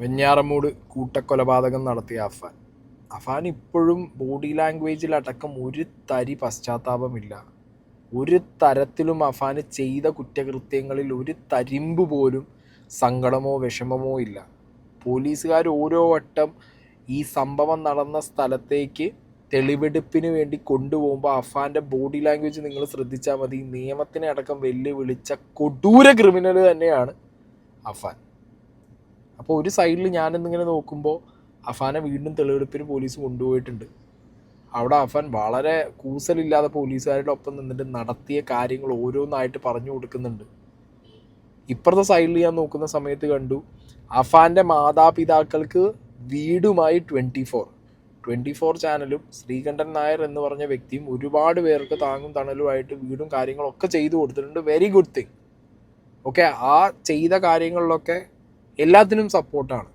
വെഞ്ഞാറമൂട് കൂട്ടക്കൊലപാതകം നടത്തിയ അഫാൻ ഇപ്പോഴും ബോഡി ലാംഗ്വേജിലടക്കം ഒരു തരി പശ്ചാത്താപമില്ല. ഒരു തരത്തിലും അഫാൻ ചെയ്ത കുറ്റകൃത്യങ്ങളിൽ ഒരു തരിമ്പ് പോലും സങ്കടമോ വിഷമമോ ഇല്ല. പോലീസുകാർ ഓരോ വട്ടം ഈ സംഭവം നടന്ന സ്ഥലത്തേക്ക് തെളിവെടുപ്പിന് വേണ്ടി കൊണ്ടുപോകുമ്പോൾ അഫാൻ്റെ ബോഡി ലാംഗ്വേജ് നിങ്ങൾ ശ്രദ്ധിച്ചാൽ മതി. നിയമത്തിനെ അടക്കം വെല്ലുവിളിച്ച കൊടൂര ക്രിമിനൽ തന്നെയാണ് അഫാൻ. അപ്പോൾ ഒരു സൈഡിൽ ഞാനെന്നിങ്ങനെ നോക്കുമ്പോൾ അഫാനെ വീണ്ടും തെളിവെടുപ്പിന് പോലീസ് കൊണ്ടുപോയിട്ടുണ്ട്. അവിടെ അഫാൻ വളരെ കൂസലില്ലാതെ പോലീസുകാരുടെ ഒപ്പം നിന്നിട്ട് നടത്തിയ കാര്യങ്ങൾ ഓരോന്നായിട്ട് പറഞ്ഞു കൊടുക്കുന്നുണ്ട്. ഇപ്പുറത്തെ സൈഡിൽ ഞാൻ നോക്കുന്ന സമയത്ത് കണ്ടു അഫാൻ്റെ മാതാപിതാക്കൾക്ക് വീടുമായി 24 ചാനലും ശ്രീകണ്ഠൻ നായർ എന്ന് പറഞ്ഞ വ്യക്തിയും ഒരുപാട് പേർക്ക് താങ്ങും തണലുമായിട്ട് വീടും കാര്യങ്ങളൊക്കെ ചെയ്തു കൊടുത്തിട്ടുണ്ട്. Very good thing. ഓക്കെ, ആ ചെയ്ത കാര്യങ്ങളിലൊക്കെ എല്ലാത്തിനും സപ്പോർട്ടാണ്.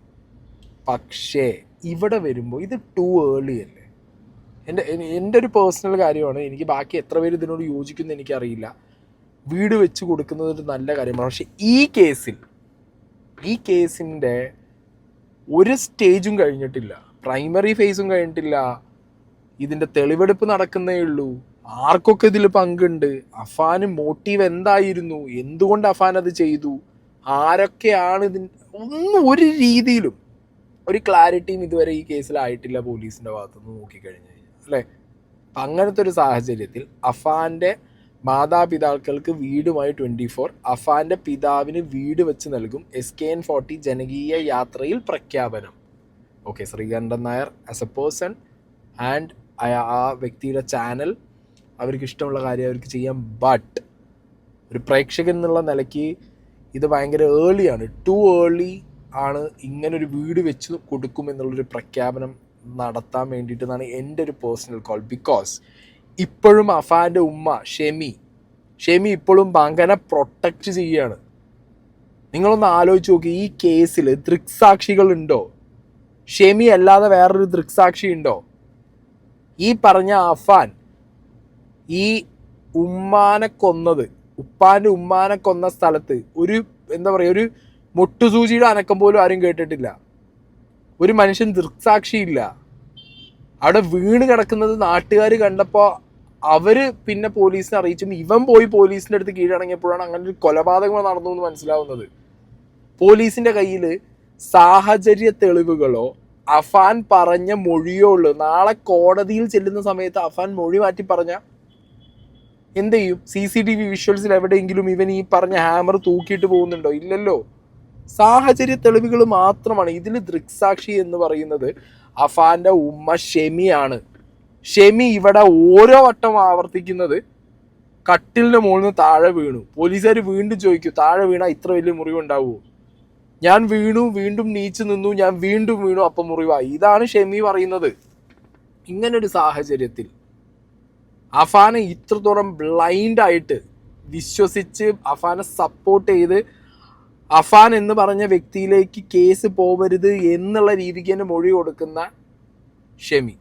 പക്ഷേ ഇവിടെ വരുമ്പോൾ ഇത് ടു ഏർലി അല്ലേ? എൻ്റെ ഒരു പേഴ്സണൽ കാര്യമാണ്. എനിക്ക് ബാക്കി എത്ര പേര് ഇതിനോട് യോജിക്കുന്നു എനിക്കറിയില്ല. വീട് വെച്ച് കൊടുക്കുന്നത് ഒരു നല്ല കാര്യമാണ്. പക്ഷേ ഈ കേസിൻ്റെ ഒരു സ്റ്റേജും കഴിഞ്ഞിട്ടില്ല. പ്രൈമറി ഫേസും കഴിഞ്ഞിട്ടില്ല. ഇതിൻ്റെ തെളിവെടുപ്പ് നടക്കുന്നേ ഉള്ളൂ. ആർക്കൊക്കെ ഇതിൽ പങ്കുണ്ട്? അഫാന് മോട്ടീവ് എന്തായിരുന്നു? എന്തുകൊണ്ട് അഫാൻ അത് ചെയ്തു? ആരൊക്കെയാണ് ഒരു രീതിയിലും ഒരു ക്ലാരിറ്റിയും ഇതുവരെ ഈ കേസിലായിട്ടില്ല പോലീസിൻ്റെ ഭാഗത്തുനിന്ന് നോക്കിക്കഴിഞ്ഞു കഴിഞ്ഞാൽ, അല്ലേ? അപ്പം അങ്ങനത്തെ ഒരു സാഹചര്യത്തിൽ അഫാൻ്റെ മാതാപിതാക്കൾക്ക് വീടുമായി 24, അഫാൻ്റെ പിതാവിന് വീട് വെച്ച് നൽകും. SKN40 ജനകീയ യാത്രയിൽ പ്രഖ്യാപനം. Okay, Sreekandan Nair as a person and ആ വ്യക്തിയുടെ ചാനൽ അവർക്ക് ഇഷ്ടമുള്ള കാര്യം അവർക്ക് ചെയ്യാം. ബട്ട് ഒരു പ്രേക്ഷകൻ എന്നുള്ള നിലയ്ക്ക് ഇത് ഭയങ്കര ഏർലിയാണ്. ടു ഏർലി ആണ് ഇങ്ങനൊരു വീട് വെച്ച് കൊടുക്കുമെന്നുള്ളൊരു പ്രഖ്യാപനം നടത്താൻ വേണ്ടിയിട്ടെന്നാണ് എൻ്റെ ഒരു പേഴ്സണൽ കോൾ. ബിക്കോസ് ഇപ്പോഴും അഫാൻ്റെ ഉമ്മ ഷെമി ഇപ്പോഴും ബാങ്കനെ പ്രൊട്ടക്റ്റ് ചെയ്യുകയാണ്. നിങ്ങളൊന്ന് ആലോചിച്ച് നോക്കി, ഈ കേസിൽ ദൃക്സാക്ഷികളുണ്ടോ? ഷെമി അല്ലാതെ വേറൊരു ദൃക്സാക്ഷി ഉണ്ടോ? ഈ പറഞ്ഞ അഫാൻ ഈ ഉപ്പാൻ്റെ ഉമ്മാനെ കൊന്ന സ്ഥലത്ത് ഒരു ഒരു മുട്ടുസൂചിയുടെ അനക്കം പോലും ആരും കേട്ടിട്ടില്ല. ഒരു മനുഷ്യൻ ദൃക്സാക്ഷിയില്ല. അവിടെ വീണ് കിടക്കുന്നത് നാട്ടുകാർ കണ്ടപ്പോൾ അവർ പിന്നെ പോലീസിനെ അറിയിച്ചും ഇവൻ പോയി പോലീസിൻ്റെ അടുത്ത് കീഴടങ്ങിയപ്പോഴാണ് അങ്ങനെ ഒരു കൊലപാതകം നടന്നു എന്ന് മനസ്സിലാവുന്നത്. പോലീസിൻ്റെ കയ്യിൽ സാഹചര്യ തെളിവുകളോ അഫാൻ പറഞ്ഞ മൊഴിയോ ഉള്ളൂ. നാളെ കോടതിയിൽ ചെല്ലുന്ന സമയത്ത് അഫാൻ മൊഴി മാറ്റി പറഞ്ഞ എന്ത് ചെയ്യും? CCTV വിഷ്വൽസിൽ എവിടെയെങ്കിലും ഇവൻ ഈ പറഞ്ഞ ഹാമർ തൂക്കിയിട്ട് പോകുന്നുണ്ടോ? ഇല്ലല്ലോ. സാഹചര്യ തെളിവുകൾ മാത്രമാണ്. ഇതിൽ ദൃക്സാക്ഷി എന്ന് പറയുന്നത് അഫാൻ്റെ ഉമ്മ ഷെമിയാണ്. ഷെമി ഇവിടെ ഓരോ വട്ടം ആവർത്തിക്കുന്നത് കട്ടിലിൻ്റെ മുകളിൽ നിന്ന് താഴെ വീണു. പോലീസുകാർ വീണ്ടും ചോദിക്കും, താഴെ വീണാൽ ഇത്ര വലിയ മുറിവുണ്ടാവുമോ? ഞാൻ വീണു, വീണ്ടും നീച്ചു നിന്നു, ഞാൻ വീണ്ടും വീണു, അപ്പം മുറിവായി. ഇതാണ് ഷെമി പറയുന്നത്. ഇങ്ങനൊരു സാഹചര്യത്തിൽ അഫാനെ ഇത്രത്തോളം ബ്ലൈൻഡായിട്ട് വിശ്വസിച്ച് അഫാനെ സപ്പോർട്ട് ചെയ്ത് അഫാൻ എന്ന് പറഞ്ഞ വ്യക്തിയിലേക്ക് കേസ് പോവരുത് എന്നുള്ള രീതിക്ക് തന്നെ മൊഴി കൊടുക്കുന്ന ഷെമി.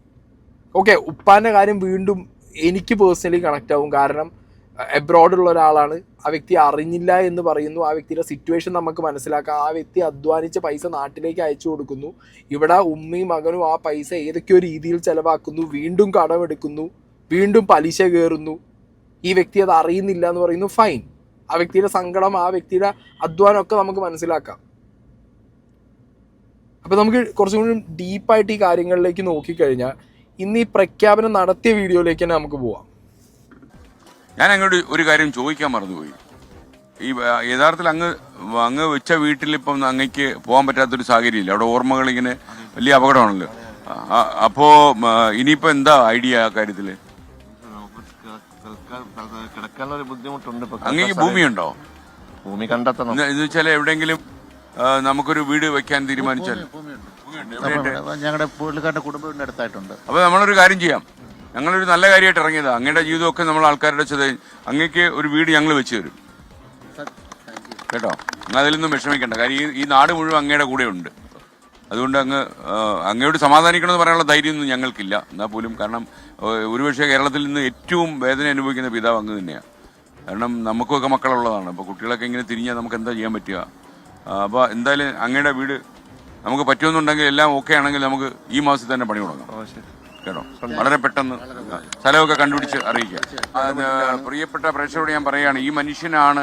ഓക്കെ, ഉപ്പാൻ്റെ കാര്യം വീണ്ടും എനിക്ക് പേഴ്സണലി കണക്റ്റ് ആവും. കാരണം എബ്രോഡുള്ള ഒരാളാണ്. ആ വ്യക്തി അറിഞ്ഞില്ല എന്ന് പറയുന്നു. ആ വ്യക്തിയുടെ സിറ്റുവേഷൻ നമുക്ക് മനസ്സിലാക്കാം. ആ വ്യക്തി അധ്വാനിച്ച പൈസ നാട്ടിലേക്ക് അയച്ചു കൊടുക്കുന്നു. ഇവിടെ ഉമ്മയും മകനും ആ പൈസ ഏതൊക്കെയോ രീതിയിൽ ചിലവാക്കുന്നു. വീണ്ടും കടമെടുക്കുന്നു, വീണ്ടും പലിശ കയറുന്നു. ഈ വ്യക്തി അത് അറിയുന്നില്ല എന്ന് പറയുന്നു. ഫൈൻ, ആ വ്യക്തിയുടെ സങ്കടം, ആ വ്യക്തിയുടെ അധ്വാനമൊക്കെ നമുക്ക് മനസ്സിലാക്കാം. അപ്പം നമുക്ക് കുറച്ചും കൂടി ഡീപ്പായിട്ട് ഈ കാര്യങ്ങളിലേക്ക് നോക്കിക്കഴിഞ്ഞാൽ ഇന്ന് ഈ പ്രഖ്യാപനം നടത്തിയ വീഡിയോയിലേക്ക് തന്നെ നമുക്ക് പോവാം. ഞാൻ അങ്ങോട്ട് ഒരു കാര്യം ചോദിക്കാൻ മറന്നുപോയി. ഈ യഥാർത്ഥത്തിൽ അങ്ങ് വെച്ച വീട്ടിൽ ഇപ്പം അങ്ങക്ക് പോകാൻ പറ്റാത്തൊരു സാഹചര്യമില്ല. അവിടെ ഓർമ്മകൾ ഇങ്ങനെ വലിയ അപകടമാണല്ലോ. അപ്പോ ഇനിയിപ്പോ എന്താ ഐഡിയ ആ കാര്യത്തില്? കിടക്കാനുള്ള ബുദ്ധിമുട്ടുണ്ട്. അങ്ങക്ക് ഭൂമിയുണ്ടോ? ഭൂമി കണ്ടെത്തണം. എന്ന് വെച്ചാൽ എവിടെയെങ്കിലും നമുക്കൊരു വീട് വെക്കാൻ തീരുമാനിച്ചാൽ ഞങ്ങളുടെ പുള്ളിക്കാരുടെ കുടുംബത്തിന്റെ അടുത്തായിട്ടുണ്ട്. അപ്പൊ നമ്മളൊരു കാര്യം ചെയ്യാം. ഞങ്ങളൊരു നല്ല കാര്യമായിട്ട് ഇറങ്ങിയതാ. അങ്ങയുടെ ജീവിതമൊക്കെ നമ്മൾ ആൾക്കാരുടെ അങ്ങക്ക് ഒരു വീട് ഞങ്ങൾ വെച്ച് തരും കേട്ടോ. അതിലൊന്നും വിഷമിക്കണ്ട. കാര്യം ഈ നാട് മുഴുവൻ അങ്ങയുടെ കൂടെ ഉണ്ട്. അതുകൊണ്ട് അങ്ങയോട് സമാധാനിക്കണമെന്ന് പറയാനുള്ള ധൈര്യമൊന്നും ഞങ്ങൾക്കില്ല. എന്നാൽ പോലും കാരണം ഒരുപക്ഷെ കേരളത്തിൽ നിന്ന് ഏറ്റവും വേദന അനുഭവിക്കുന്ന പിതാവ് അങ്ങ് തന്നെയാണ്. കാരണം നമുക്കൊക്കെ മക്കളുള്ളതാണ്. അപ്പോൾ കുട്ടികളൊക്കെ ഇങ്ങനെ തിരിഞ്ഞാൽ നമുക്ക് എന്താ ചെയ്യാൻ പറ്റുക? അപ്പോൾ എന്തായാലും അങ്ങയുടെ വീട് നമുക്ക് പറ്റുമെന്നുണ്ടെങ്കിൽ എല്ലാം ഓക്കെ ആണെങ്കിൽ നമുക്ക് ഈ മാസത്തിൽ തന്നെ പണി തുടങ്ങാം. കേട്ടോ, വളരെ പെട്ടെന്ന് സ്ഥലമൊക്കെ കണ്ടുപിടിച്ച് അറിയിക്കാം. പ്രിയപ്പെട്ട പ്രേക്ഷകരോട് ഞാൻ പറയുകയാണ്, ഈ മനുഷ്യനാണ്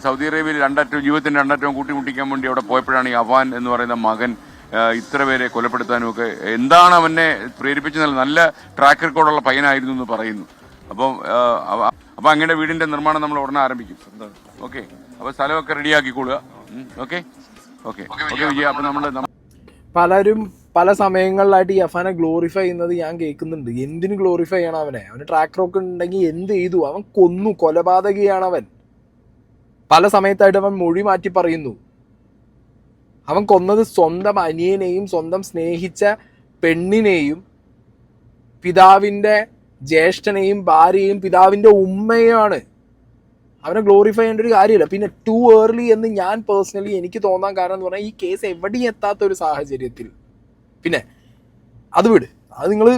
സൗദി അറേബ്യയിൽ ജീവിതത്തിന്റെ രണ്ടറ്റവും കൂട്ടിമുട്ടിക്കാൻ വേണ്ടി അവിടെ പോയപ്പോഴാണ് ഈ അവാൻ എന്ന് പറയുന്ന മകൻ ഇത്ര പേരെ കൊലപ്പെടുത്താനും ഒക്കെ എന്താണ് അവനെ പ്രേരിപ്പിച്ചത്. നല്ല ട്രാക്ക് റെക്കോർഡുള്ള പയ്യനായിരുന്നു എന്ന് പറയുന്നു. അപ്പം അങ്ങയുടെ വീടിന്റെ നിർമ്മാണം നമ്മൾ ഉടനെ ആരംഭിക്കും. ഓക്കെ, അപ്പൊ സ്ഥലമൊക്കെ റെഡിയാക്കിക്കൊള്ളുക. ഓക്കെ ഓക്കെ ഓക്കെ വിജയ. അപ്പൊ പലരും പല സമയങ്ങളിലായിട്ട് ഈ അഫാനെ ഗ്ലോറിഫൈ ചെയ്യുന്നത് ഞാൻ കേൾക്കുന്നുണ്ട്. എന്തിനു ഗ്ലോറിഫൈ ചെയ്യണം അവന് ട്രാക്ക് റെക്കോർഡ് ഉണ്ടെങ്കിൽ എന്ത് ചെയ്തു? അവൻ കൊന്നു, കൊലപാതകയാണ് അവൻ. പല സമയത്തായിട്ട് അവൻ മൊഴി മാറ്റി പറയുന്നു. അവൻ കൊന്നത് സ്വന്തം അനിയനെയും സ്വന്തം സ്നേഹിച്ച പെണ്ണിനെയും പിതാവിൻ്റെ ജ്യേഷ്ഠനെയും ഭാര്യയും പിതാവിൻ്റെ ഉമ്മയുമാണ്. അവനെ ഗ്ലോറിഫൈ ചെയ്യേണ്ട ഒരു കാര്യമില്ല. പിന്നെ ടു ഏർലി എന്ന് ഞാൻ പേഴ്സണലി എനിക്ക് തോന്നാൻ കാരണം എന്ന് പറഞ്ഞാൽ ഈ കേസ് എവിടെയും എത്താത്ത ഒരു സാഹചര്യത്തിൽ പിന്നെ അത് വിട്. അത് നിങ്ങൾ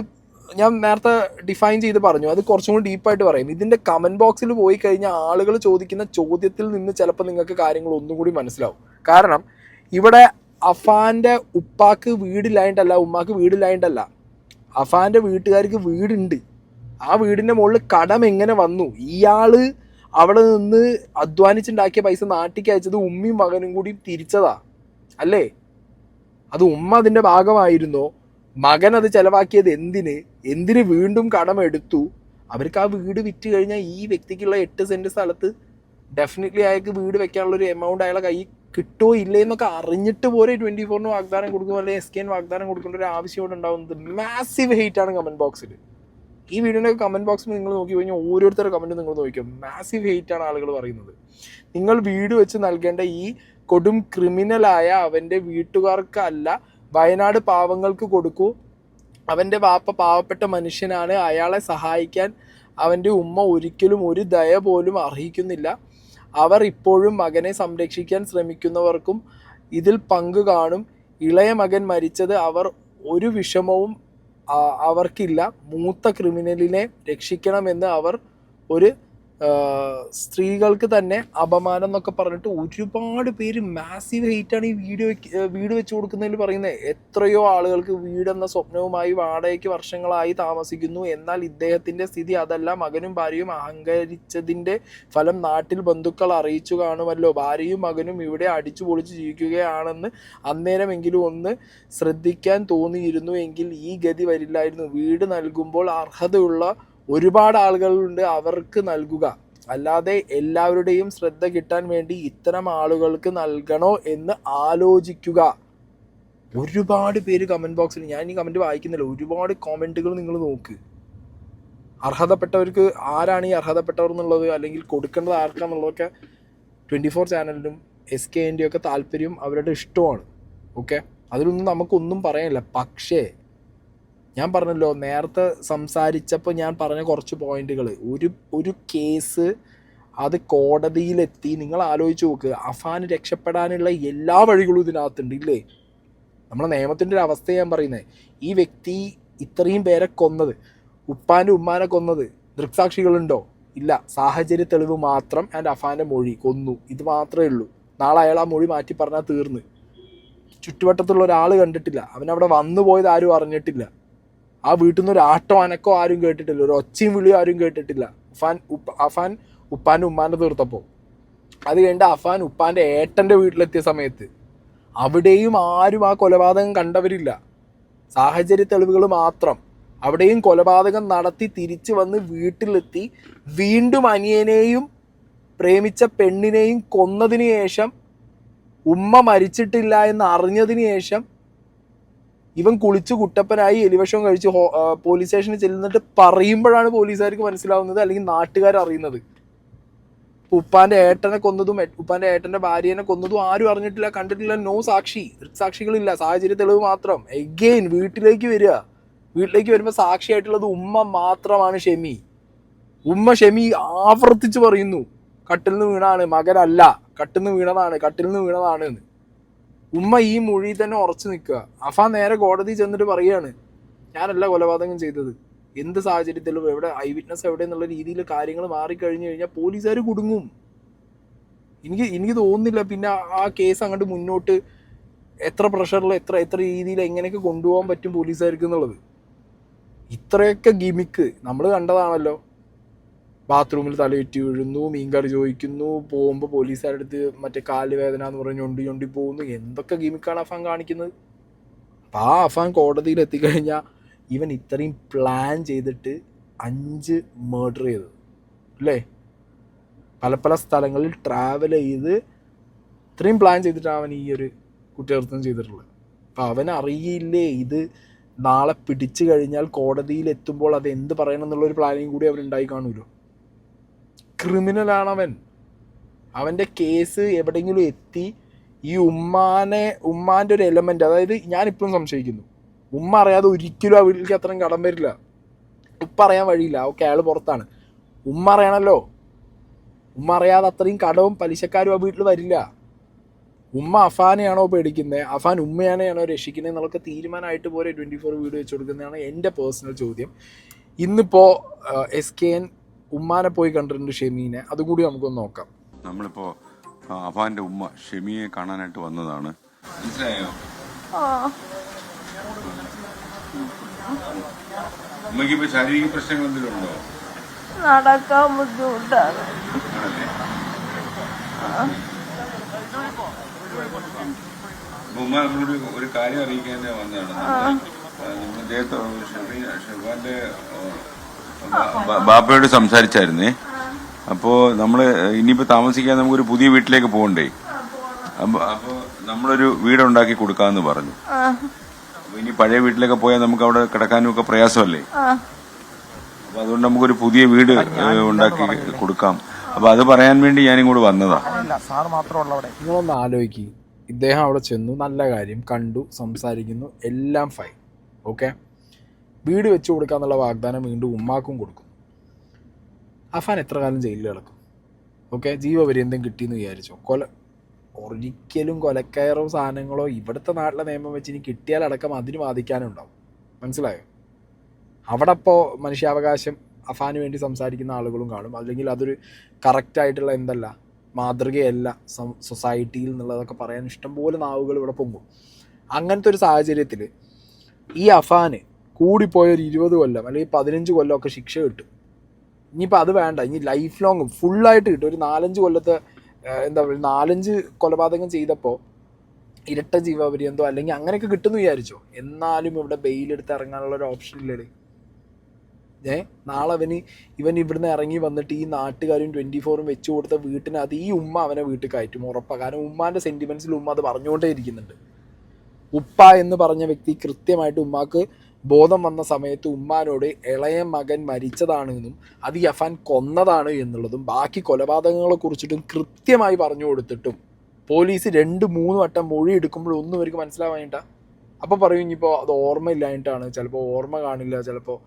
ഞാൻ നേരത്തെ ഡിഫൈൻ ചെയ്ത് പറഞ്ഞു. അത് കുറച്ചും കൂടി ഡീപ്പായിട്ട് പറയും. ഇതിൻ്റെ കമൻറ്റ് ബോക്സിൽ പോയി കഴിഞ്ഞാൽ ആളുകൾ ചോദിക്കുന്ന ചോദ്യത്തിൽ നിന്ന് ചിലപ്പോൾ നിങ്ങൾക്ക് കാര്യങ്ങൾ ഒന്നും കൂടി മനസ്സിലാവും. കാരണം ഇവിടെ അഫാൻ്റെ ഉപ്പാക്ക് വീടില്ലായിട്ടല്ല, ഉമ്മാക്ക് വീടില്ലായിട്ടല്ല, അഫാൻ്റെ വീട്ടുകാർക്ക് വീടുണ്ട്. ആ വീടിൻ്റെ മുകളിൽ കടം എങ്ങനെ വന്നു? ഇയാൾ അവിടെ നിന്ന് അധ്വാനിച്ചുണ്ടാക്കിയ പൈസ നാട്ടിലേക്ക് അയച്ചത് ഉമ്മയും മകനും കൂടി തിരിച്ചതാ അല്ലേ? അത് ഉമ്മ അതിൻ്റെ ഭാഗമായിരുന്നോ? മകൻ അത് ചെലവാക്കിയത് എന്തിന് വീണ്ടും കടമെടുത്തു? അവർക്ക് ആ വീട് വിറ്റ് കഴിഞ്ഞാൽ ഈ വ്യക്തിക്കുള്ള 8 സെൻറ്റ് സ്ഥലത്ത് ഡെഫിനറ്റ്ലി അയാൾക്ക് വീട് വെക്കാനുള്ളൊരു എമൗണ്ട് അയാളെ കയ്യിൽ കിട്ടുമോ ഇല്ലേ എന്നൊക്കെ അറിഞ്ഞിട്ട് പോരെ 24 വാഗ്ദാനം കൊടുക്കും, അല്ലെങ്കിൽ SKN വാഗ്ദാനം കൊടുക്കേണ്ട ഒരു ആവശ്യം ഇവിടെ ഉണ്ടാവുന്നത്. മാസീവ് ഹെയ്റ്റാണ് കമൻറ്റ് ബോക്സിൽ. ഈ വീഡിയോൻ്റെ കമൻറ്റ് ബോക്സിൽ നിങ്ങൾ നോക്കി കഴിഞ്ഞാൽ ഓരോരുത്തരുടെ കമൻറ്റ് നിങ്ങൾ നോക്കിയോ, മാസീവ് ഹെയ്റ്റാണ് ആളുകൾ പറയുന്നത്. നിങ്ങൾ വീട് വെച്ച് നൽകേണ്ട ഈ കൊടും ക്രിമിനലായ അവൻ്റെ വീട്ടുകാർക്കല്ല, വയനാട് പാവങ്ങൾക്ക് കൊടുക്കൂ. അവൻ്റെ വാപ്പ പാവപ്പെട്ട മനുഷ്യനാണ്, അയാളെ സഹായിക്കാൻ അവൻ്റെ ഉമ്മ ഒരിക്കലും ഒരു ദയ പോലും അർഹിക്കുന്നില്ല. അവർ ഇപ്പോഴും മകനെ സംരക്ഷിക്കാൻ ശ്രമിക്കുന്നവർക്കും ഇതിൽ പങ്ക് കാണും. ഇളയ മകൻ മരിച്ചത് അവർ ഒരു വിഷമവും അവർക്കില്ല. മൂത്ത ക്രിമിനലിനെ രക്ഷിക്കണമെന്ന് അവർ ഒരു സ്ത്രീകൾക്ക് തന്നെ അപമാനം എന്നൊക്കെ പറഞ്ഞിട്ട് ഒരുപാട് പേര് മാസീവ് ഹെയ്റ്റാണ് ഈ വീട് വെച്ച് കൊടുക്കുന്നതിൽ പറയുന്നത്. എത്രയോ ആളുകൾക്ക് വീടെന്ന സ്വപ്നവുമായി വാടകയ്ക്ക് വർഷങ്ങളായി താമസിക്കുന്നു. എന്നാൽ ഇദ്ദേഹത്തിൻ്റെ സ്ഥിതി അതല്ല. മകനും ഭാര്യയും അഹങ്കരിച്ചതിൻ്റെ ഫലം നാട്ടിൽ ബന്ധുക്കൾ അറിയിച്ചു കാണുമല്ലോ. ഭാര്യയും മകനും ഇവിടെ അടിച്ചു പൊളിച്ച് ജീവിക്കുകയാണെന്ന് അന്നേരമെങ്കിലും ഒന്ന് ശ്രദ്ധിക്കാൻ തോന്നിയിരുന്നു എങ്കിൽ ഈ ഗതി വരില്ലായിരുന്നു. വീട് നൽകുമ്പോൾ അർഹതയുള്ള ഒരുപാട് ആളുകളുണ്ട്, അവർക്ക് നൽകുക. അല്ലാതെ എല്ലാവരുടെയും ശ്രദ്ധ കിട്ടാൻ വേണ്ടി ഇത്തരം ആളുകൾക്ക് നൽകണോ എന്ന് ആലോചിക്കുക. ഒരുപാട് പേര് കമൻറ്റ് ബോക്സിൽ, ഞാൻ ഈ കമൻറ്റ് വായിക്കുന്നില്ല, ഒരുപാട് കോമെൻറ്റുകൾ നിങ്ങൾ നോക്ക്. അർഹതപ്പെട്ടവർക്ക് ആരാണ് ഈ അർഹതപ്പെട്ടവർ എന്നുള്ളത്, അല്ലെങ്കിൽ കൊടുക്കേണ്ടത് ആർക്കാന്നുള്ളതൊക്കെ 24 ചാനലിനും SKൻ്റെ ഒക്കെ താല്പര്യം അവരുടെ ഇഷ്ടമാണ്. ഓക്കെ, അതിലൊന്നും നമുക്കൊന്നും പറയാനില്ല. പക്ഷേ ഞാൻ പറഞ്ഞല്ലോ, നേരത്തെ സംസാരിച്ചപ്പോൾ ഞാൻ പറഞ്ഞ കുറച്ച് പോയിന്റുകൾ, ഒരു കേസ് അത് കോടതിയിലെത്തി. നിങ്ങൾ ആലോചിച്ച് നോക്ക്, അഫാന് രക്ഷപ്പെടാനുള്ള എല്ലാ വഴികളും ഇതിനകത്തുണ്ട് ഇല്ലേ? നമ്മളെ നിയമത്തിൻ്റെ ഒരു അവസ്ഥ ഞാൻ പറയുന്നത്. ഈ വ്യക്തി ഇത്രയും പേരെ കൊന്നത്, ഉപ്പാൻ്റെ ഉമ്മാനെ കൊന്നത്, ദൃക്സാക്ഷികളുണ്ടോ? ഇല്ല. സാഹചര്യ തെളിവ് മാത്രം ആൻഡ് അഫാൻ്റെ മൊഴി, കൊന്നു, ഇത് മാത്രമേ ഉള്ളൂ. നാളെ അയാൾ ആ മൊഴി മാറ്റി പറഞ്ഞാൽ തീർന്ന്. ചുറ്റുവട്ടത്തുള്ള ഒരാൾ കണ്ടിട്ടില്ല, അവനവിടെ വന്നു പോയത് ആരും അറിഞ്ഞിട്ടില്ല. ആ വീട്ടിൽ നിന്ന് ഒരു ആട്ടോ അനക്കോ ആരും കേട്ടിട്ടില്ല, ഒരു ഒച്ചയും വിളിയോ ആരും കേട്ടിട്ടില്ല. അഫാൻ ഉപ്പാൻ്റെ ഉമ്മാൻ്റെ തീർത്തപ്പോൾ. അത് കഴിഞ്ഞിട്ട് അഫാൻ ഉപ്പാൻ്റെ ഏട്ടൻ്റെ വീട്ടിലെത്തിയ സമയത്ത് അവിടെയും ആരും ആ കൊലപാതകം കണ്ടവരില്ല. സാഹചര്യ തെളിവുകൾ മാത്രം. അവിടെയും കൊലപാതകം നടത്തി തിരിച്ചു വന്ന് വീട്ടിലെത്തി വീണ്ടും അനിയനെയും പ്രേമിച്ച പെണ്ണിനെയും കൊന്നതിന് ശേഷം, ഉമ്മ മരിച്ചിട്ടില്ല എന്ന് അറിഞ്ഞതിന് ശേഷം ഇവൻ കുളിച്ച് കുട്ടപ്പനായി എലിവിഷം കഴിച്ച് പോലീസ് സ്റ്റേഷനിൽ ചെല്ലുന്നിട്ട് പറയുമ്പോഴാണ് പോലീസുകാർക്ക് മനസ്സിലാവുന്നത്, അല്ലെങ്കിൽ നാട്ടുകാർ അറിയുന്നത്. ഉപ്പാൻ്റെ ഏട്ടനെ കൊന്നതും ഉപ്പാൻ്റെ ഏട്ടൻ്റെ ഭാര്യനെ കൊന്നതും ആരും അറിഞ്ഞിട്ടില്ല, കണ്ടിട്ടില്ല. നോ സാക്ഷി, സാക്ഷികളില്ല, സാഹചര്യ തെളിവ് മാത്രം. എഗെയിൻ വീട്ടിലേക്ക് വരുമ്പോൾ സാക്ഷിയായിട്ടുള്ളത് ഉമ്മ മാത്രമാണ്, ഷെമി. ഉമ്മ ഷെമി ആവർത്തിച്ച് പറയുന്നു, കട്ടിൽ നിന്ന് വീണാണ്, മകനല്ല, കട്ടിൽ നിന്ന് വീണതാണ് എന്ന്. ഉമ്മ ഈ മൊഴി തന്നെ ഉറച്ചു നിൽക്കുക. അഫാൻ നേരെ കോടതി ചെന്നിട്ട് പറയുകയാണ്, ഞാനല്ല കൊലപാതകം ചെയ്തത്. എന്ത് സാഹചര്യത്തിലും എവിടെ ഐ വിറ്റ്നസ് എവിടെ എന്നുള്ള രീതിയിൽ കാര്യങ്ങൾ മാറിക്കഴിഞ്ഞു കഴിഞ്ഞാൽ പോലീസുകാർ കുടുങ്ങും. എനിക്ക് തോന്നുന്നില്ല പിന്നെ ആ കേസ് അങ്ങോട്ട് മുന്നോട്ട് എത്ര പ്രഷറിൽ എത്ര രീതിയിൽ എങ്ങനെയൊക്കെ കൊണ്ടുപോകാൻ പറ്റും പോലീസുകാർക്ക് എന്നുള്ളത്. ഇത്രയൊക്കെ ഗിമിക്ക് നമ്മൾ കണ്ടതാണല്ലോ. ബാത്റൂമിൽ തലയിട്ട് വീഴുന്നു, മീൻകറി ചോദിക്കുന്നു, പോകുമ്പോൾ പോലീസുകാരുടെ അടുത്ത് മറ്റേ കാല് വേദന എന്ന് പറഞ്ഞ് ഞൊണ്ടി പോകുന്നു. എന്തൊക്കെ ഗിമിക്കാണ് അഫാൻ കാണിക്കുന്നത്. അപ്പം ആ അഫാൻ കോടതിയിൽ എത്തിക്കഴിഞ്ഞാൽ ഇവൻ ഇത്രയും പ്ലാൻ ചെയ്തിട്ട് 5 മർഡർ ചെയ്തത് അല്ലേ, പല സ്ഥലങ്ങളിൽ ട്രാവൽ ചെയ്ത് ഇത്രയും പ്ലാൻ ചെയ്തിട്ടാണ് അവൻ ഈ ഒരു കുറ്റകൃത്യം ചെയ്തിട്ടുള്ളത്. അപ്പം അവനറിയില്ലേ ഇത് നാളെ പിടിച്ചു കഴിഞ്ഞാൽ കോടതിയിൽ എത്തുമ്പോൾ അത് എന്ത് പറയണം എന്നുള്ളൊരു പ്ലാനിങ് കൂടി അവരുണ്ടായി കാണുമല്ലോ. ക്രിമിനലാണവൻ. അവൻ്റെ കേസ് എവിടെയെങ്കിലും എത്തി ഈ ഉമ്മാൻ്റെ ഒരു എലമെൻ്റ്, അതായത് ഞാനിപ്പോഴും സംശയിക്കുന്നു, ഉമ്മ അറിയാതെ ഒരിക്കലും ആ വീട്ടിലേക്ക് അത്രയും കടം വരില്ല. ഉപ്പ അറിയാൻ വഴിയില്ല, ഓക്കെ അയാൾ പുറത്താണ്. ഉമ്മ അറിയണമല്ലോ. ഉമ്മ അറിയാതെ അത്രയും കടവും പലിശക്കാരും ആ വീട്ടിൽ വരില്ല. ഉമ്മ അഫാനെയാണോ പേടിക്കുന്നത്, അഫാൻ ഉമ്മയാണെയാണോ രക്ഷിക്കുന്നത് എന്നുള്ളതൊക്കെ തീരുമാനമായിട്ട് പോലെ 24 വീഡിയോ വെച്ച് കൊടുക്കുന്നതാണ് എൻ്റെ പേഴ്സണൽ ചോദ്യം. ഇന്നിപ്പോൾ SKN ഉമ്മാനെ പോയി കണ്ടിട്ടുണ്ട്, ഷെമീനെ. അതുകൂടി നമുക്കൊന്ന് നോക്കാം. നമ്മളിപ്പോ അഫാന്റെ ഉമ്മ ഷെമിയെ കാണാനായിട്ട് വന്നതാണ്. മനസ്സിലായോ? ഉമ്മയ്ക്ക് ഇപ്പൊ ശാരീരിക പ്രശ്നങ്ങൾ എന്തെങ്കിലും ഉണ്ടോ? നടക്കാൻ ബുദ്ധിമുട്ടാണ്. ഉമ്മ നമ്മളോട് ഒരു കാര്യം അറിയിക്കാൻ വന്നതാണ്. ഷെബാന്റെ ബാപ്പയോട് സംസാരിച്ചായിരുന്നേ. അപ്പോൾ നമ്മള് ഇനിയിപ്പോ താമസിക്കാൻ നമുക്കൊരു പുതിയ വീട്ടിലേക്ക് പോകണ്ടേ. അപ്പോൾ നമ്മളൊരു വീടുണ്ടാക്കി കൊടുക്കാന്ന് പറഞ്ഞു. അപ്പൊ ഇനി പഴയ വീട്ടിലൊക്കെ പോയാൽ നമുക്ക് അവിടെ കിടക്കാനും ഒക്കെ പ്രയാസമല്ലേ. അപ്പൊ അതുകൊണ്ട് നമുക്കൊരു പുതിയ വീട് ഉണ്ടാക്കി കൊടുക്കാം. അപ്പൊ അത് പറയാൻ വേണ്ടി ഞാനിങ്ങോട്ട് വന്നതാ. നിങ്ങളൊന്ന് ആലോചിക്കുക. ഇദ്ദേഹം അവിടെ ചെന്നു, നല്ല കാര്യം കണ്ടു, സംസാരിക്കുന്നു, എല്ലാം ഫൈൻ, ഓക്കെ. വീട് വെച്ച് കൊടുക്കാന്നുള്ള വാഗ്ദാനം വീണ്ടും ഉമ്മാക്കും കൊടുക്കും. അഫാൻ എത്ര കാലം ജയിലിൽ കിടക്കും? ഓക്കെ, ജീവപര്യന്തം കിട്ടിയെന്ന് വിചാരിച്ചോ. ഒരിക്കലും കൊലക്കയറോ സാധനങ്ങളോ ഇവിടുത്തെ നാട്ടിലെ നിയമം വെച്ച് ഇനി കിട്ടിയാലടക്കം അതിന് വാദിക്കാനുണ്ടാവും. മനസ്സിലായോ? അവിടെ ഇപ്പോൾ മനുഷ്യാവകാശം അഫാന് വേണ്ടി സംസാരിക്കുന്ന ആളുകളും കാണും. അല്ലെങ്കിൽ അതൊരു കറക്റ്റായിട്ടുള്ള എന്തല്ല മാതൃകയല്ല സൊസൈറ്റിയിൽ എന്നുള്ളതൊക്കെ പറയാൻ ഇഷ്ടംപോലെ നാവുകൾ ഇവിടെ പൊങ്ങും. അങ്ങനത്തെ ഒരു സാഹചര്യത്തിൽ ഈ അഫാന് കൂടിപ്പോയൊരു 20 കൊല്ലം അല്ലെങ്കിൽ 15 കൊല്ലമൊക്കെ ശിക്ഷ കിട്ടും. ഇനിയിപ്പോൾ അത് വേണ്ട, ഇനി ലൈഫ് ലോങ് ഫുള്ളായിട്ട് കിട്ടും. ഒരു 4-5 കൊല്ലത്തെ എന്താ പറയുക, 4-5 കൊലപാതകം ചെയ്തപ്പോൾ ഇരട്ട ജീവപര്യന്തോ അല്ലെങ്കിൽ അങ്ങനെയൊക്കെ കിട്ടുമെന്ന് വിചാരിച്ചോ. എന്നാലും ഇവിടെ ബെയിലെടുത്ത് ഇറങ്ങാനുള്ള ഒരു ഓപ്ഷൻ ഇല്ലേ. നാളെ ഇവൻ ഇവിടുന്ന് ഇറങ്ങി വന്നിട്ട് ഈ നാട്ടുകാരും 24-ഉം വെച്ച് കൊടുത്ത വീട്ടിനകത്ത് ഈ ഉമ്മ അവനെ വീട്ടിൽ കയറ്റും ഉറപ്പാണ്. കാരണം ഉമ്മാൻ്റെ സെൻറ്റിമെൻറ്റ്സിൽ ഉമ്മ അത് പറഞ്ഞുകൊണ്ടേ ഇരിക്കുന്നുണ്ട്. ഉപ്പ എന്ന് പറഞ്ഞ വ്യക്തി കൃത്യമായിട്ട് ഉമ്മാക്ക് ബോധം വന്ന സമയത്ത് ഉമ്മാനോട് ഇളയ മകൻ മരിച്ചതാണെന്നും അത് ഈ അഫാൻ കൊന്നതാണ് എന്നുള്ളതും ബാക്കി കൊലപാതകങ്ങളെ കുറിച്ചിട്ടും കൃത്യമായി പറഞ്ഞു കൊടുത്തിട്ടും പോലീസ് 2-3 വട്ടം മൊഴി എടുക്കുമ്പോഴൊന്നും അവർക്ക് മനസ്സിലാവാനിട്ടാ. അപ്പോൾ പറയും ഇനിയിപ്പോൾ അത് ഓർമ്മയില്ലായിട്ടാണ്, ചിലപ്പോൾ ഓർമ്മ കാണില്ല, ചിലപ്പോൾ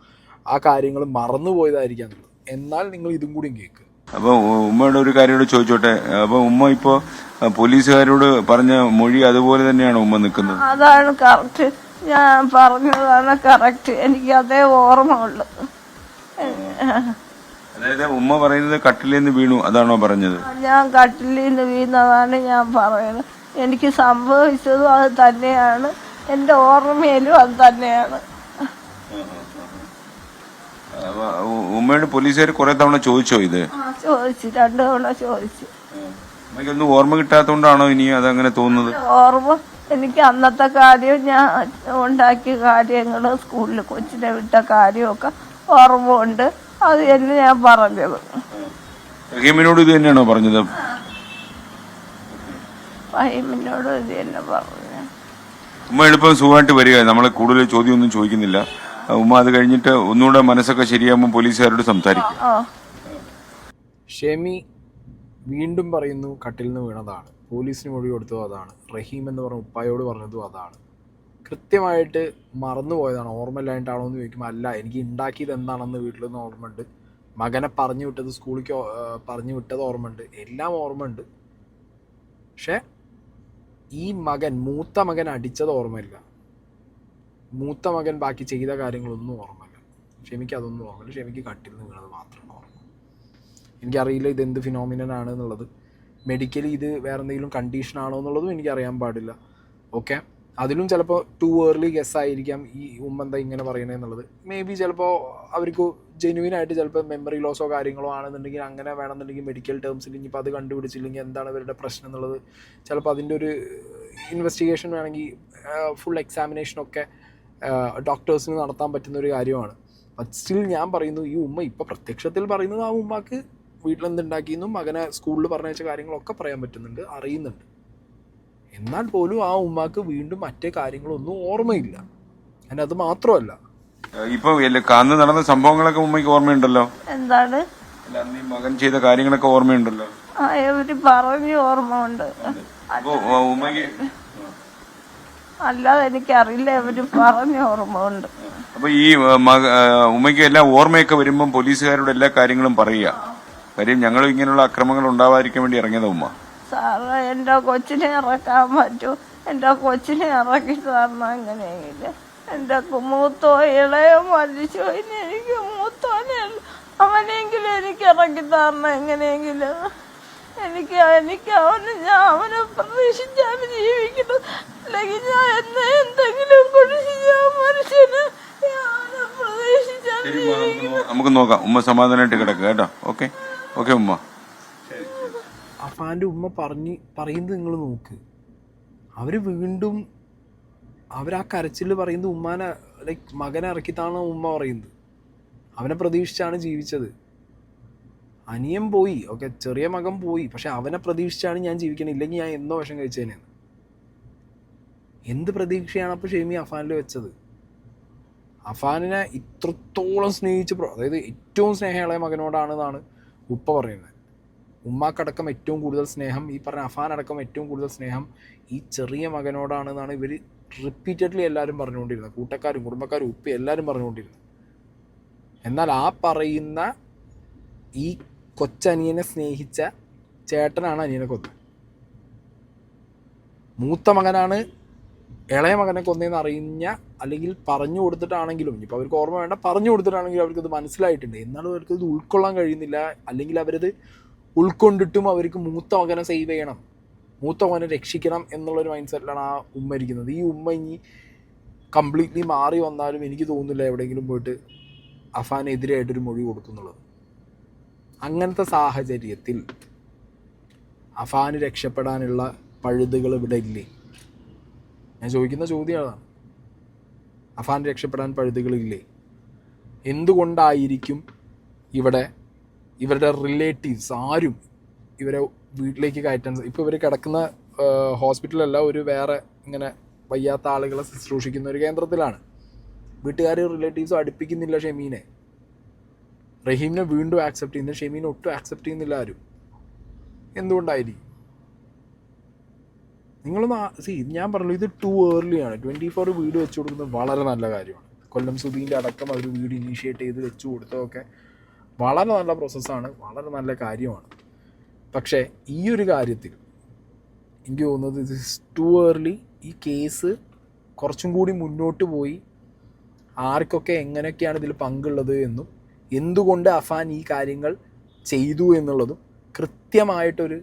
ആ കാര്യങ്ങൾ മറന്നുപോയതായിരിക്കാം എന്നുള്ളത്. എന്നാൽ നിങ്ങൾ ഇതും കൂടി കേൾക്ക്. അപ്പൊ ഉമ്മയുടെ ഒരു കാര്യം കൂടെ ചോദിച്ചോട്ടെ. അപ്പൊ ഉമ്മ ഇപ്പോ പോലീസുകാരോട് പറഞ്ഞ മൊഴി അതുപോലെ തന്നെയാണോ ഉമ്മ നിൽക്കുന്നത്? അതാണ് കറക്റ്റ്, ഞാൻ പറഞ്ഞതാണ് കറക്റ്റ്. എനിക്ക് അതേ ഓർമ്മ ഉള്ളു. അതായത് ഉമ്മ പറയുന്നത് കട്ടിലിൽ നിന്ന് വീണു അതാണോ പറഞ്ഞത്? ഞാൻ കട്ടിലിൽ നിന്ന് വീണതാണ് ഞാൻ പറയുന്നത്. എനിക്ക് സംഭവിച്ചതും അത് തന്നെയാണ്, എൻ്റെ ഓർമ്മയിലും അത് തന്നെയാണ്. ഉമ്മയോട് പോലീസുകാർ കുറെ തവണ ചോദിച്ചോ ഇത്? ചോദിച്ചു, 2 തവണ ചോദിച്ചു. അമ്മയ്ക്കൊന്നും ഓർമ്മ കിട്ടാത്തോണ്ടാണോ ഇനി അതങ്ങനെ തോന്നുന്നത്? ഓർമ്മ എനിക്ക് അന്നത്തെ കാര്യം, ഞാൻ ഉണ്ടാക്കിയ കാര്യങ്ങൾ, സ്കൂളിൽ കൊച്ചിനെ വിട്ട കാര്യമൊക്കെ ഓർമ്മ ഉണ്ട്. അത് തന്നെ ഞാൻ പറഞ്ഞത്. ഫഹീമിനോട് ഇത് തന്നെയാണോ പറഞ്ഞത്? ഫഹീമിനോട് ഇത് തന്നെ പറഞ്ഞു. ഉമ്മ എളുപ്പം സുഖമായിട്ട് വരിക, നമ്മളെ കൂടുതൽ ചോദ്യമൊന്നും ചോദിക്കുന്നില്ല. ഉമ്മ അത് കഴിഞ്ഞിട്ട് ഒന്നുകൂടെ മനസ്സൊക്കെ ശരിയാകുമ്പോൾ പോലീസുകാരോട് സംസാരിക്കും. ഷെമി വീണ്ടും പറയുന്നു കട്ടിൽ നിന്ന് വീണതാണ്, പോലീസിന് മൊഴി കൊടുത്തതും അതാണ്, റഹീം എന്ന് പറഞ്ഞ ഉപ്പായോട് പറഞ്ഞതും അതാണ്. കൃത്യമായിട്ട് മറന്നുപോയതാണ്. ഓർമ്മയില്ലായിട്ടാണോ എന്ന് ചോദിക്കുമ്പോൾ അല്ല, എനിക്ക് ഉണ്ടാക്കിയത് എന്താണെന്ന് വീട്ടിൽ നിന്ന് ഓർമ്മയുണ്ട്, മകനെ പറഞ്ഞു വിട്ടത് സ്കൂളിലേക്ക് പറഞ്ഞു വിട്ടത് ഓർമ്മയുണ്ട്, എല്ലാം ഓർമ്മയുണ്ട്. പക്ഷെ ഈ മൂത്ത മകൻ അടിച്ചത് ഓർമ്മയില്ല, മൂത്ത മകൻ ബാക്കി ചെയ്ത കാര്യങ്ങളൊന്നും ഓർമ്മയില്ല. ഷെമിക്ക് അതൊന്നും ഓർമ്മയില്ല. ഷെമിക്ക് കട്ടിൽ നിന്ന് വീണത് മാത്രമാണ് ഓർമ്മ. എനിക്കറിയില്ല ഇതെന്ത് ഫിനോമിനൻ ആണ് എന്നുള്ളത്. മെഡിക്കലി ഇത് വേറെ എന്തെങ്കിലും കണ്ടീഷൻ ആണോ എന്നുള്ളതും എനിക്കറിയാൻ പാടില്ല. ഓക്കെ, അതിലും ചിലപ്പോൾ ടു ഏർലി ഗസ് ആയിരിക്കാം ഈ ഉമ്മ എന്താ ഇങ്ങനെ പറയണതെന്നുള്ളത്. മേ ബി ചിലപ്പോൾ അവർക്ക് ജെന്യുവിനായിട്ട് ചിലപ്പോൾ മെമ്മറി ലോസോ കാര്യങ്ങളോ ആണെന്നുണ്ടെങ്കിൽ അങ്ങനെ വേണമെന്നുണ്ടെങ്കിൽ മെഡിക്കൽ ടേംസിൽ ഇനിയിപ്പോൾ അത് കണ്ടുപിടിച്ചില്ലെങ്കിൽ എന്താണ് അവരുടെ പ്രശ്നം എന്നുള്ളത് ചിലപ്പോൾ അതിൻ്റെ ഒരു ഇൻവെസ്റ്റിഗേഷൻ വേണമെങ്കിൽ ഫുൾ എക്സാമിനേഷനൊക്കെ ഡോക്ടേഴ്സിന് നടത്താൻ പറ്റുന്ന ഒരു കാര്യമാണ്. ബട്ട് സ്റ്റിൽ ഞാൻ പറയുന്നു, ഈ ഉമ്മ ഇപ്പോൾ പ്രത്യക്ഷത്തിൽ പറയുന്നത് ആ ഉമ്മക്ക് വീട്ടിലെന്തുണ്ടാക്കിയെന്നും മകനെ സ്കൂളിൽ പറഞ്ഞയച്ച കാര്യങ്ങളൊക്കെ പറയാൻ പറ്റുന്നുണ്ട്, അറിയുന്നുണ്ട്. എന്നാൽ പോലും ആ ഉമ്മാക്ക് വീണ്ടും മറ്റേ കാര്യങ്ങളൊന്നും ഓർമ്മയില്ല. and അത് മാത്രമല്ല, ഇപ്പൊ അന്ന് നടന്ന സംഭവങ്ങളൊക്കെ ഉമ്മയ്ക്ക് ഓർമ്മയുണ്ടല്ലോ. എന്താണ് അന്ന് ഈ മകൻ ചെയ്ത കാര്യങ്ങളൊക്കെ ഓർമ്മയുണ്ടല്ലോ. അവര് പറഞ്ഞു ഓർമ്മ ഉണ്ട്. അപ്പൊ ഉമ്മയ്ക്ക് അല്ലാതെ എനിക്കറിയില്ല, അവര് പറഞ്ഞ ഓർമ്മ ഉണ്ട്. അപ്പൊ ഈ ഉമ്മയ്ക്ക് എല്ലാം ഓർമ്മയൊക്കെ വരുമ്പം പോലീസുകാരോട് എല്ലാ കാര്യങ്ങളും പറയുക. കാര്യം ഞങ്ങൾ ഇങ്ങനെയുള്ള അക്രമങ്ങൾ ഉണ്ടാവാതിരിക്കാൻ വേണ്ടി ഇറങ്ങിയതാ ഉമ്മ. സാറേ, എൻ്റെ കൊച്ചിനെ ഇറക്കാൻ പറ്റൂ, എൻ്റെ കൊച്ചിനെ ഇറക്കി തരണം എങ്ങനെയെങ്കിലും. എൻ്റെ മൂത്തോ ഇളയോ മരിച്ചു, ഇനി എനിക്ക് മൂത്തോനെ അവനെങ്കിലും എനിക്ക് ഇറക്കി തരണം എങ്ങനെയെങ്കിലും. എനിക്ക് അവനെ പ്രതീക്ഷിച്ചാണ് ജീവിക്കുന്നത്. അല്ലെങ്കിൽ ഞാൻ എന്തെങ്കിലും കുറിച്ച് ഞാൻ മനുഷ്യന് അവനെ പ്രതീക്ഷിച്ചാണ് ജീവിക്കുന്നത്. നമുക്ക് നോക്കാം. ഉമ്മ സമാധാനമായിട്ട് കിടക്കുക കേട്ടോ. ഓക്കെ ഓക്കെ ഉമ്മ. അഫാൻ്റെ ഉമ്മ പറയുന്നത് നിങ്ങൾ നോക്ക്. അവർ വീണ്ടും അവരാ കരച്ചിൽ പറയുന്നത് ഉമ്മാനെ ലൈക്ക് മകനെ ഇറക്കിത്താണ് ഉമ്മ പറയുന്നത്. അവനെ പ്രതീക്ഷിച്ചാണ് ജീവിച്ചത്. അനിയൻ പോയി, ഓക്കെ, ചെറിയ മകൻ പോയി, പക്ഷെ അവനെ പ്രതീക്ഷിച്ചാണ് ഞാൻ ജീവിക്കണം. ഇല്ലെങ്കിൽ ഞാൻ എന്നോ വിഷം കഴിച്ചതിനാണ്. എന്ത് പ്രതീക്ഷയാണ് അപ്പോൾ ഷെമി അഫാനിൽ വെച്ചത്? അഫാനിനെ ഇത്രത്തോളം സ്നേഹിച്ച്, അതായത് ഏറ്റവും സ്നേഹമുള്ള മകനോടാണെന്നാണ് ഉപ്പ പറയുന്നത്. ഉമ്മാക്കടക്കം ഏറ്റവും കൂടുതൽ സ്നേഹം, ഈ പറഞ്ഞ അഫാനടക്കം ഏറ്റവും കൂടുതൽ സ്നേഹം ഈ ചെറിയ മകനോടാണെന്നാണ് ഇവർ റിപ്പീറ്റഡ്ലി എല്ലാവരും പറഞ്ഞുകൊണ്ടിരുന്നത്. കൂട്ടക്കാരും കുടുംബക്കാരും ഉപ്പ എല്ലാവരും പറഞ്ഞുകൊണ്ടിരുന്നത്. എന്നാൽ ആ പറയുന്ന ഈ കൊച്ചനിയനെ സ്നേഹിച്ച ചേട്ടനാണ് അനിയനെ കൊന്നത്. മൂത്ത മകനാണ് ഇളയ മകനെ കൊന്നതെന്ന് അറിഞ്ഞ, അല്ലെങ്കിൽ പറഞ്ഞു കൊടുത്തിട്ടാണെങ്കിലും, ഇനിയിപ്പോൾ അവർക്ക് ഓർമ്മ വേണ്ട, പറഞ്ഞു കൊടുത്തിട്ടാണെങ്കിലും അവർക്കത് മനസ്സിലായിട്ടുണ്ട്. എന്നാലും അവർക്കത് ഉൾക്കൊള്ളാൻ കഴിയുന്നില്ല. അല്ലെങ്കിൽ അവരത് ഉൾക്കൊണ്ടിട്ടും അവർക്ക് മൂത്ത മകനെ സേവ് ചെയ്യണം, മൂത്ത മകനെ രക്ഷിക്കണം എന്നുള്ളൊരു മൈൻഡ് സെറ്റിലാണ് ആ ഉമ്മ ഇരിക്കുന്നത്. ഈ ഉമ്മ ഇനി കംപ്ലീറ്റ്ലി മാറി വന്നാലും എനിക്ക് തോന്നുന്നില്ല എവിടെയെങ്കിലും പോയിട്ട് അഫാനെതിരായിട്ടൊരു മൊഴി കൊടുക്കുന്നുള്ളത്. അങ്ങനത്തെ സാഹചര്യത്തിൽ അഫാന് രക്ഷപ്പെടാനുള്ള പഴുതുകൾ ഇവിടെ ഇല്ലേ? ഞാൻ ചോദിക്കുന്ന ചോദ്യം അതാണ്. അഫാൻ രക്ഷപ്പെടാൻ പഴുതുകളില്ലേ? എന്തുകൊണ്ടായിരിക്കും ഇവരുടെ റിലേറ്റീവ്സ് ആരും ഇവരെ വീട്ടിലേക്ക് കയറ്റാൻ? ഇപ്പോൾ ഇവർ കിടക്കുന്ന ഹോസ്പിറ്റലല്ല, ഒരു വേറെ ഇങ്ങനെ വയ്യാത്ത ആളുകളെ ശുശ്രൂഷിക്കുന്ന ഒരു കേന്ദ്രത്തിലാണ്. വീട്ടുകാർ റിലേറ്റീവ്സും അടുപ്പിക്കുന്നില്ല ഷെമീനെ. റഹീമിനെ വീണ്ടും ആക്സെപ്റ്റ് ചെയ്യുന്നത്, ഷെമീനെ ഒട്ടും ആക്സെപ്റ്റ് ചെയ്യുന്നില്ല ആരും. എന്തുകൊണ്ടായിരിക്കും? ഞാൻ പറഞ്ഞു, ഇത് ടു ഏർലിയാണ്. 24 വീട് വെച്ച് കൊടുക്കുന്നത് വളരെ നല്ല കാര്യമാണ്. കൊല്ലം സുധീൻ്റെ അടക്കം അവർ വീട് ഇനീഷ്യേറ്റ് ചെയ്ത് വെച്ച് കൊടുത്തതൊക്കെ വളരെ നല്ല പ്രോസസ്സാണ്, വളരെ നല്ല കാര്യമാണ്. പക്ഷേ ഈ ഒരു കാര്യത്തിൽ എനിക്ക് തോന്നുന്നത് ഇത് ടു ഏർലി. ഈ കേസ് കുറച്ചും കൂടി മുന്നോട്ട് പോയി ആർക്കൊക്കെ എങ്ങനെയൊക്കെയാണ് ഇതിൽ പങ്കുള്ളത് എന്നും എന്തുകൊണ്ട് അഫാൻ ഈ കാര്യങ്ങൾ ചെയ്തു എന്നുള്ളതും കൃത്യമായിട്ടൊരു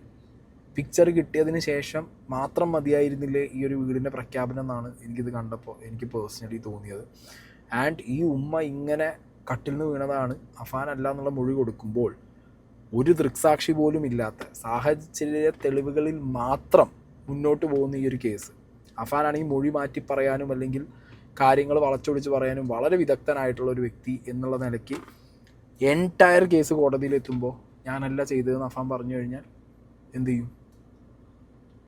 പിക്ചർ കിട്ടിയതിന് ശേഷം മാത്രം മതിയായിരുന്നില്ലേ ഈ ഒരു വീടിൻ്റെ പ്രഖ്യാപനം എന്നാണ് എനിക്കിത് കണ്ടപ്പോൾ എനിക്ക് പേഴ്സണലി തോന്നിയത്. ആൻഡ് ഈ ഉമ്മ ഇങ്ങനെ കട്ടിൽ നിന്ന് വീണതാണ് അഫാൻ അല്ല എന്നുള്ള മൊഴി കൊടുക്കുമ്പോൾ ഒരു ദൃക്സാക്ഷി പോലും ഇല്ലാത്ത സാഹചര്യ തെളിവുകളിൽ മാത്രം മുന്നോട്ട് പോകുന്ന ഈ ഒരു കേസ്, അഫാനാണെങ്കിൽ മൊഴി മാറ്റി പറയാനും അല്ലെങ്കിൽ കാര്യങ്ങൾ വളച്ചൊടിച്ച് പറയാനും വളരെ വിദഗ്ധനായിട്ടുള്ള ഒരു വ്യക്തി എന്നുള്ള നിലയ്ക്ക് എൻറ്റയർ കേസ് കോടതിയിലെത്തുമ്പോൾ ഞാനല്ല ചെയ്തതെന്ന് അഫാൻ പറഞ്ഞു കഴിഞ്ഞാൽ എന്തു ചെയ്യും?